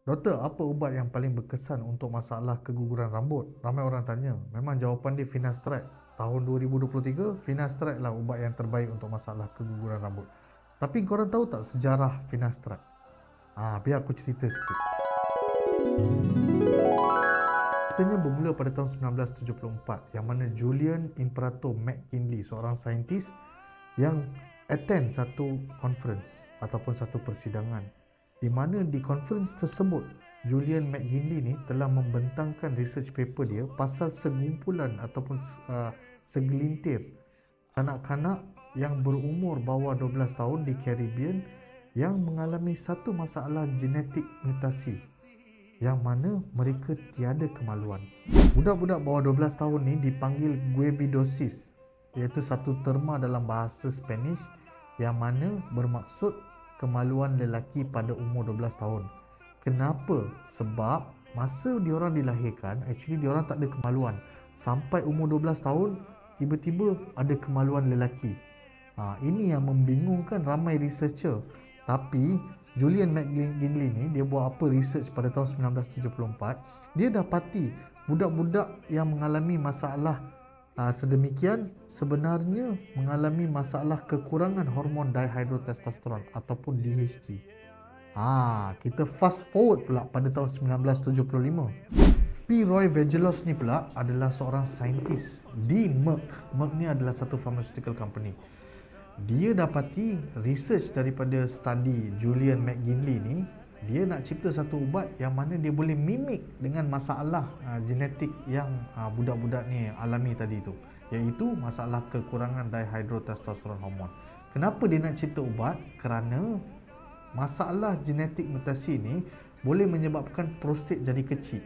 Doktor, apa ubat yang paling berkesan untuk masalah keguguran rambut? Ramai orang tanya. Memang jawapan dia Finastride. Tahun 2023, Finastride lah ubat yang terbaik untuk masalah keguguran rambut. Tapi korang tahu tak sejarah Finastride? Biar aku cerita sikit. Ceritanya bermula pada tahun 1974 yang mana Julian Imperator McKinley, seorang saintis yang attend satu conference ataupun satu persidangan, di mana di conference tersebut Julian McKinley ni telah membentangkan research paper dia pasal segumpulan ataupun segelintir kanak-kanak yang berumur bawah 12 tahun di Caribbean yang mengalami satu masalah genetik mutasi yang mana mereka tiada kemaluan. Budak-budak bawah 12 tahun ni dipanggil guevidosis, iaitu satu terma dalam bahasa Spanish yang mana bermaksud kemaluan lelaki pada umur 12 tahun. Kenapa? Sebab masa diorang dilahirkan, actually diorang tak ada kemaluan. Sampai umur 12 tahun, tiba-tiba ada kemaluan lelaki. Ini yang membingungkan ramai researcher. Tapi Julian McKinley ni, dia buat apa research pada tahun 1974. Dia dapati budak-budak yang mengalami masalah sedemikian sebenarnya mengalami masalah kekurangan hormon dihydrotestosteron ataupun DHT. Kita fast forward pula pada tahun 1975. P. Roy Vagelos ni pula adalah seorang saintis di Merck. Merck ni adalah satu pharmaceutical company. Dia dapati research daripada study Julian McKinley ni, dia nak cipta satu ubat yang mana dia boleh mimik dengan masalah genetik yang budak-budak ni alami tadi tu, iaitu masalah kekurangan dihydrotestosteron hormon. Kenapa dia nak cipta ubat? Kerana masalah genetik mutasi ni boleh menyebabkan prostat jadi kecil.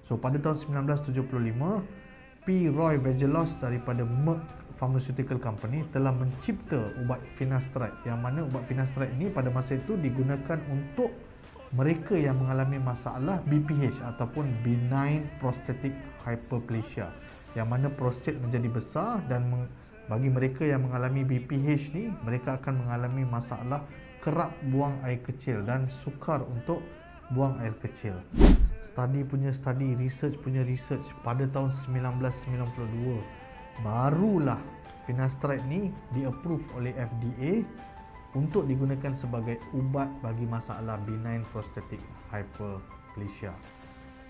So pada tahun 1975, P. Roy Vagelos daripada Merck Pharmaceutical Company telah mencipta ubat Finastride, yang mana ubat Finastride ini pada masa itu digunakan untuk mereka yang mengalami masalah BPH ataupun benign prostatic hyperplasia, yang mana prostat menjadi besar, dan bagi mereka yang mengalami BPH ni, mereka akan mengalami masalah kerap buang air kecil dan sukar untuk buang air kecil. Research punya research pada tahun 1992 barulah Finastride ni di-approve oleh FDA untuk digunakan sebagai ubat bagi masalah benign prostatic hyperplasia.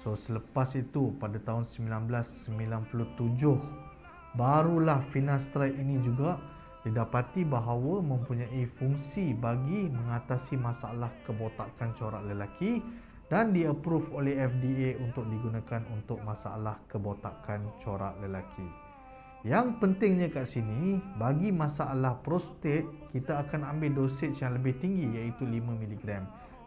So selepas itu pada tahun 1997 barulah Finastride ini juga didapati bahawa mempunyai fungsi bagi mengatasi masalah kebotakan corak lelaki dan di-approve oleh FDA untuk digunakan untuk masalah kebotakan corak lelaki. Yang pentingnya kat sini, bagi masalah prostat, kita akan ambil dosage yang lebih tinggi, iaitu 5 mg.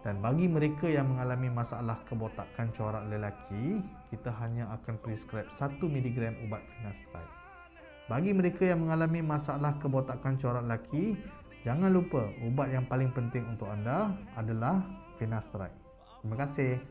Dan bagi mereka yang mengalami masalah kebotakan corak lelaki, kita hanya akan prescribe 1 mg ubat Finastride. Bagi mereka yang mengalami masalah kebotakan corak lelaki, jangan lupa ubat yang paling penting untuk anda adalah Finastride. Terima kasih.